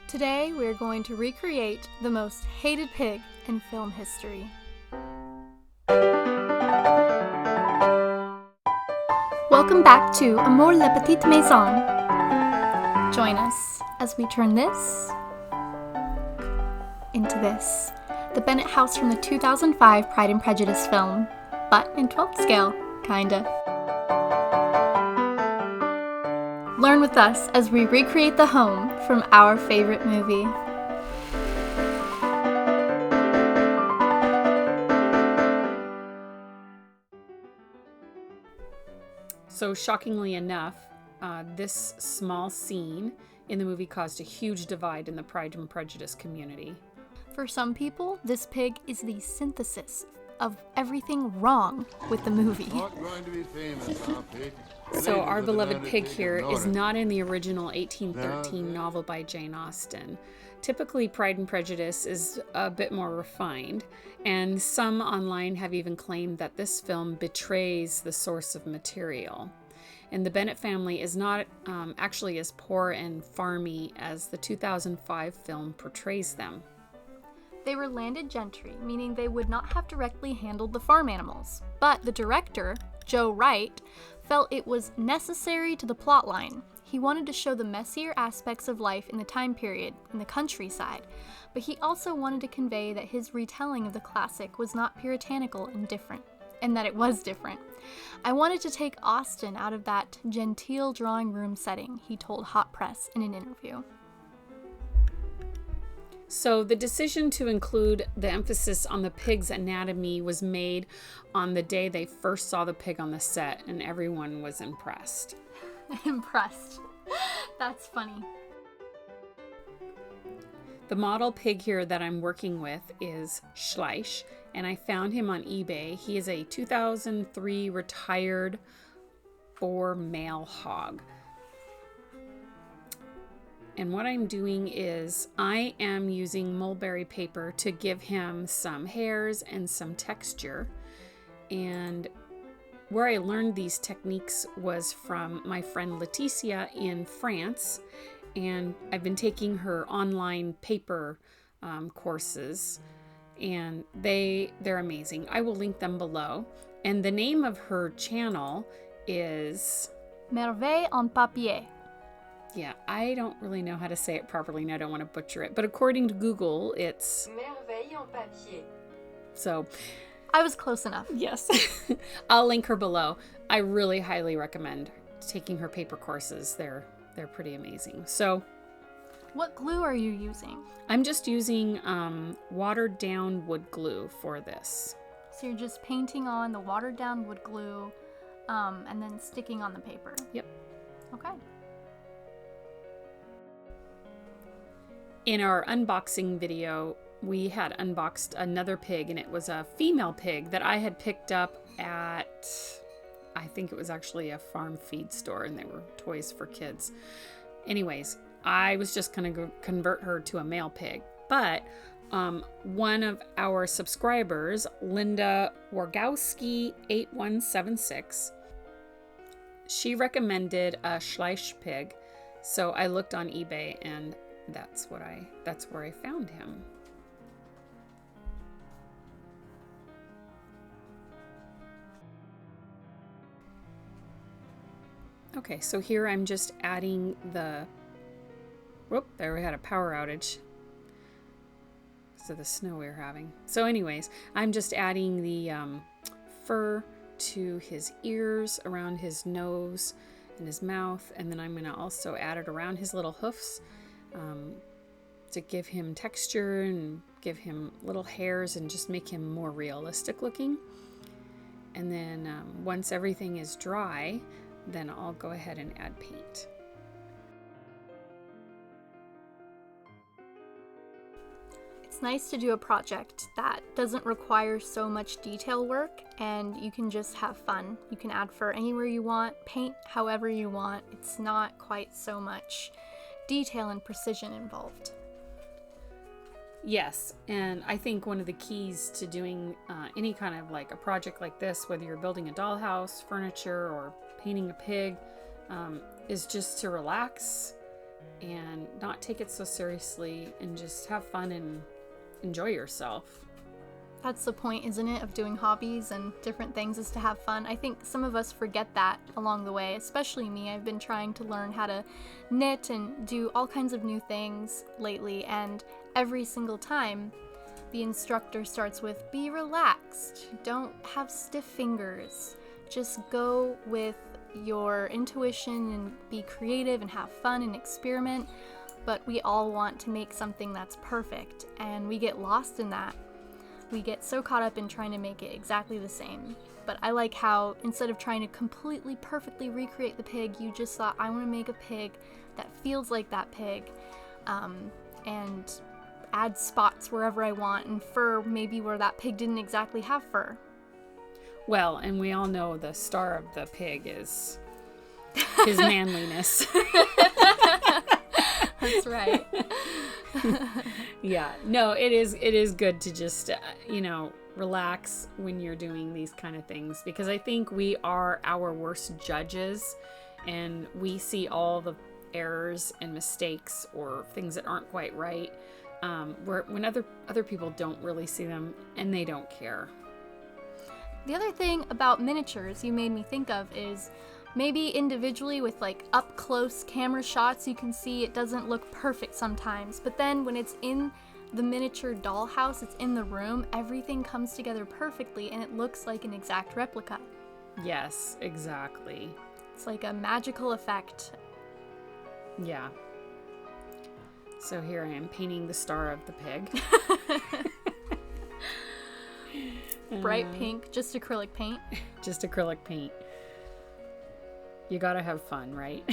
Today we're going to recreate the most hated pig in film history. Welcome back to Amour la Petite Maison. Join us as we turn this into this. The Bennet house from the 2005 Pride and Prejudice film, but in 12th scale, kinda. Learn with us as we recreate the home from our favorite movie. So shockingly enough, this small scene in the movie caused a huge divide in the Pride and Prejudice community. For some people, this pig is the synthesis of everything wrong with the movie. Not going to be famous, huh, pig? So our beloved pig here is not in the original 1813 novel by Jane Austen. Typically, Pride and Prejudice is a bit more refined, and some online have even claimed that this film betrays the source of material. And the Bennet family is not actually as poor and farmy as the 2005 film portrays them. They were landed gentry, meaning they would not have directly handled the farm animals. But the director, Joe Wright, felt it was necessary to the plotline. He wanted to show the messier aspects of life in the time period, in the countryside, but he also wanted to convey that his retelling of the classic was not puritanical and different, and that it was different. I wanted to take Austen out of that genteel drawing room setting, he told HotPress in an interview. So the decision to include the emphasis on the pig's anatomy was made on the day they first saw the pig on the set, and everyone was impressed. Impressed. That's funny. The model pig here that I'm working with is Schleich, and I found him on eBay. He is a 2003 retired boar male hog. And what I'm doing is I am using mulberry paper to give him some hairs and some texture. And where I learned these techniques was from my friend Leticia in France. And I've been taking her online paper courses, and they're amazing. I will link them below. And the name of her channel is Merveille en papier. Yeah, I don't really know how to say it properly, and I don't want to butcher it. But according to Google, it's Merveille en papier. So I was close enough. Yes. I'll link her below. I really highly recommend taking her paper courses. They're pretty amazing. So what glue are you using? I'm just using watered down wood glue for this. So you're just painting on the watered down wood glue and then sticking on the paper? Yep. Okay. In our unboxing video, we had unboxed another pig, and it was a female pig that I had picked up at, I think it was actually a farm feed store, and they were toys for kids. Anyways, I was just going to convert her to a male pig. But one of our subscribers, Linda Wargowski 8176, she recommended a Schleich pig. So I looked on eBay, and that's where I found him. Okay, so here I'm just adding the, whoop, there we had a power outage because of the snow we were having. So anyways, I'm just adding the fur to his ears, around his nose and his mouth, and then I'm going to also add it around his little hoofs to give him texture and give him little hairs and just make him more realistic looking. And then once everything is dry, then I'll go ahead and add paint. It's nice to do a project that doesn't require so much detail work, and you can just have fun. You can add fur anywhere you want, paint however you want. It's not quite so much detail and precision involved. Yes, and I think one of the keys to doing any kind of like a project like this, whether you're building a dollhouse, furniture, or painting a pig, is just to relax and not take it so seriously and just have fun and enjoy yourself. That's the point, isn't it, of doing hobbies and different things, is to have fun. I think some of us forget that along the way, especially me. I've been trying to learn how to knit and do all kinds of new things lately, and every single time the instructor starts with, be relaxed, don't have stiff fingers, just go with your intuition and be creative and have fun and experiment. But we all want to make something that's perfect, and we get lost in that. We get so caught up in trying to make it exactly the same. But I like how instead of trying to completely perfectly recreate the pig, you just thought, I want to make a pig that feels like that pig, and add spots wherever I want, and fur maybe where that pig didn't exactly have fur. Well, and we all know the star of the pig is his manliness. That's right. Yeah, no, it is good to just, relax when you're doing these kind of things, because I think we are our worst judges, and we see all the errors and mistakes or things that aren't quite right, when other people don't really see them and they don't care. The other thing about miniatures you made me think of is maybe individually with like up close camera shots, you can see it doesn't look perfect sometimes, but then when it's in the miniature dollhouse, it's in the room, everything comes together perfectly and it looks like an exact replica. Yes, exactly. It's like a magical effect. Yeah. So here I am painting the star of the pig. Bright pink, just acrylic paint. Just acrylic paint. You gotta have fun, right?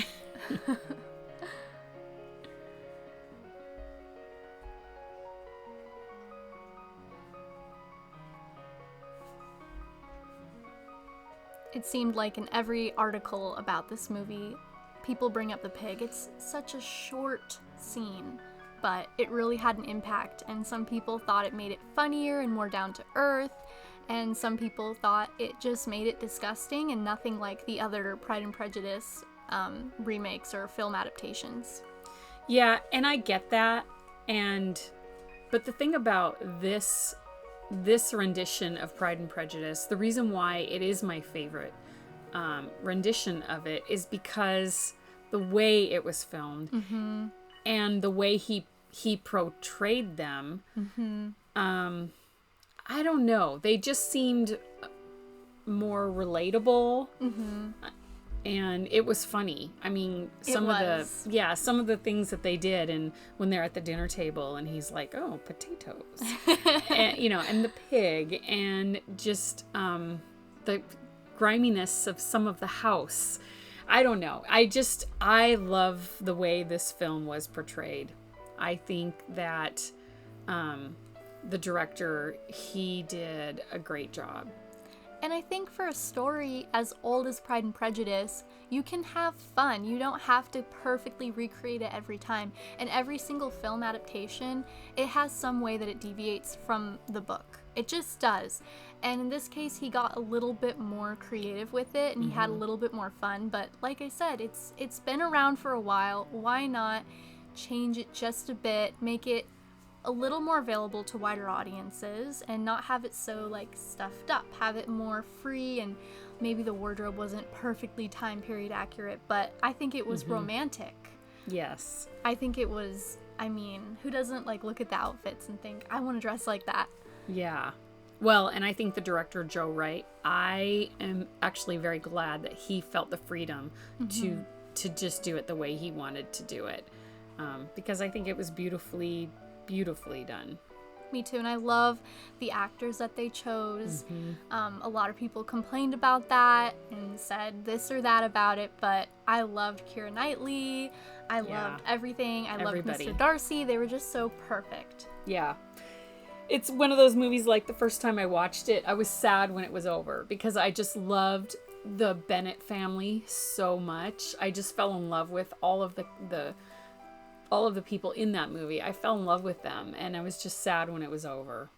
It seemed like in every article about this movie, people bring up the pig. It's such a short scene, but it really had an impact, and some people thought it made it funnier and more down to earth, and some people thought it just made it disgusting and nothing like the other Pride and Prejudice remakes or film adaptations. Yeah, and I get that, but the thing about this rendition of Pride and Prejudice, the reason why it is my favorite rendition of it is because the way it was filmed, mm-hmm. and the way he portrayed them, mm-hmm. I don't know, they just seemed more relatable, mm-hmm. and it was funny. I mean, some of the things that they did, and when they're at the dinner table and he's like, oh, potatoes, and, and the pig, and just the griminess of some of the house. I don't know. I love the way this film was portrayed. I think that the director, he did a great job. And I think for a story as old as Pride and Prejudice, you can have fun. You don't have to perfectly recreate it every time. And every single film adaptation, it has some way that it deviates from the book. It just does. And in this case, he got a little bit more creative with it, and he had a little bit more fun. But like I said, it's been around for a while. Why not change it just a bit, make it a little more available to wider audiences, and not have it so like stuffed up, have it more free, and maybe the wardrobe wasn't perfectly time period accurate, but I think it was romantic. Yes. I think it was, who doesn't like look at the outfits and think, I want to dress like that? Yeah. Well, and I think the director, Joe Wright, I am actually very glad that he felt the freedom to just do it the way he wanted to do it, because I think it was beautifully done. Me too, and I love the actors that they chose. A lot of people complained about that and said this or that about it, but I loved Keira Knightley. I loved everything. I loved Mr. Darcy. They were just so perfect. Yeah. It's one of those movies, like the first time I watched it, I was sad when it was over because I just loved the Bennet family so much. I just fell in love with all of the people in that movie. I fell in love with them, and I was just sad when it was over.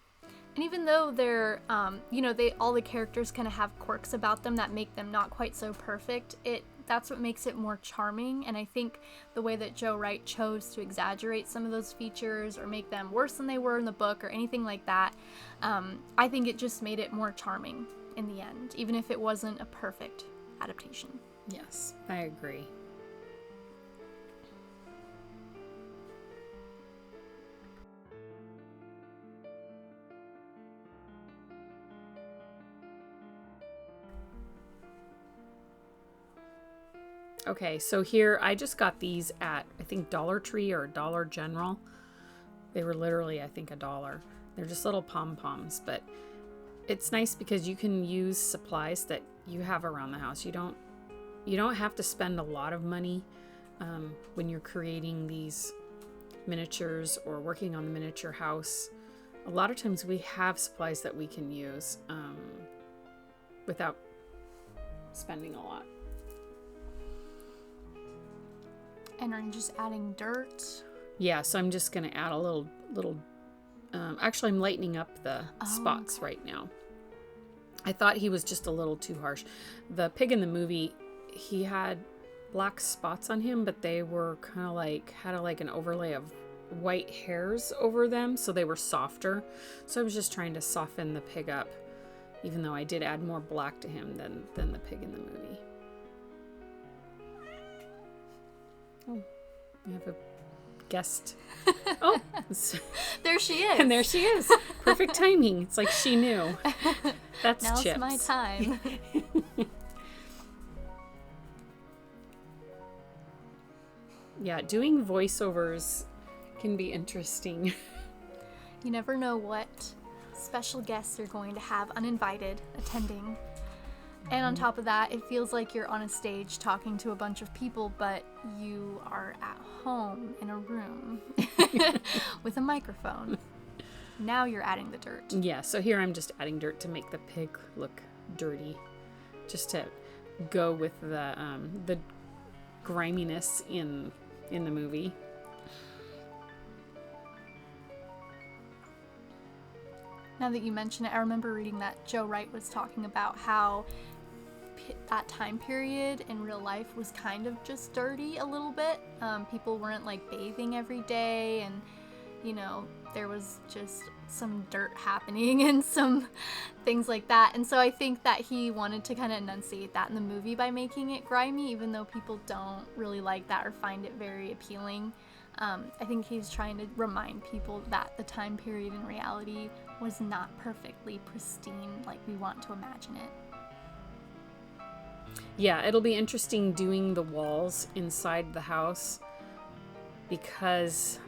And even though they're, all the characters kind of have quirks about them that make them not quite so perfect, it that's what makes it more charming. And I think the way that Joe Wright chose to exaggerate some of those features or make them worse than they were in the book or anything like that, I think it just made it more charming in the end, even if it wasn't a perfect adaptation. Yes, I agree. Okay, so here I just got these at, I think, Dollar Tree or Dollar General. They were literally, I think, $1. They're just little pom-poms, but it's nice because you can use supplies that you have around the house. You don't have to spend a lot of money when you're creating these miniatures or working on the miniature house. A lot of times we have supplies that we can use without spending a lot. And are you just adding dirt? Yeah, so I'm just going to add a little actually I'm lightening up the spots right now. I thought he was just a little too harsh. The pig in the movie, he had black spots on him, but they were kind of like, had like an overlay of white hairs over them, so they were softer. So I was just trying to soften the pig up, even though I did add more black to him than the pig in the movie. Oh, we have a guest. Oh, there she is. And there she is. Perfect timing. It's like she knew. That's Now's Chips. my time. Yeah, doing voiceovers can be interesting. You never know what special guests you're going to have uninvited attending. And on top of that, it feels like you're on a stage talking to a bunch of people, but you are at home in a room with a microphone. Now you're adding the dirt. Yeah, so here I'm just adding dirt to make the pig look dirty, just to go with the griminess in the movie. Now that you mention it, I remember reading that Joe Wright was talking about how that time period in real life was kind of just dirty a little bit. People weren't like bathing every day, and you know, there was just some dirt happening and some things like that. And so I think that he wanted to kind of enunciate that in the movie by making it grimy, even though people don't really like that or find it very appealing. I think he's trying to remind people that the time period in reality was not perfectly pristine like we want to imagine it. Yeah, it'll be interesting doing the walls inside the house because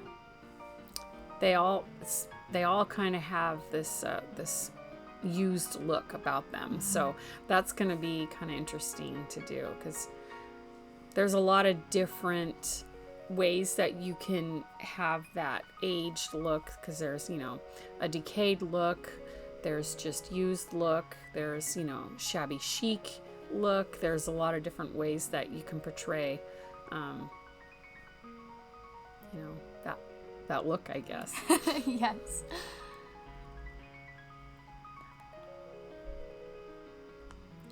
they all kind of have this used look about them. Mm-hmm. So that's going to be kind of interesting to do because there's a lot of different ways that you can have that aged look, because there's, you know, a decayed look, there's just used look, there's, you know, shabby chic look. There's a lot of different ways that you can portray you know, that look, I guess. Yes.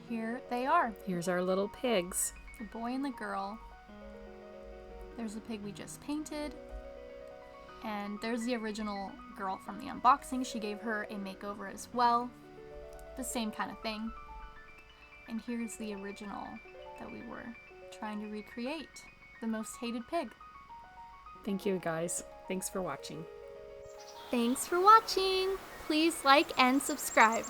Here they are. Here's our little pigs. The boy and the girl. There's the pig we just painted. And there's the original girl from the unboxing. She gave her a makeover as well. The same kind of thing. And here's the original that we were trying to recreate. The most hated pig. Thank you, guys. Thanks for watching. Thanks for watching. Please like and subscribe.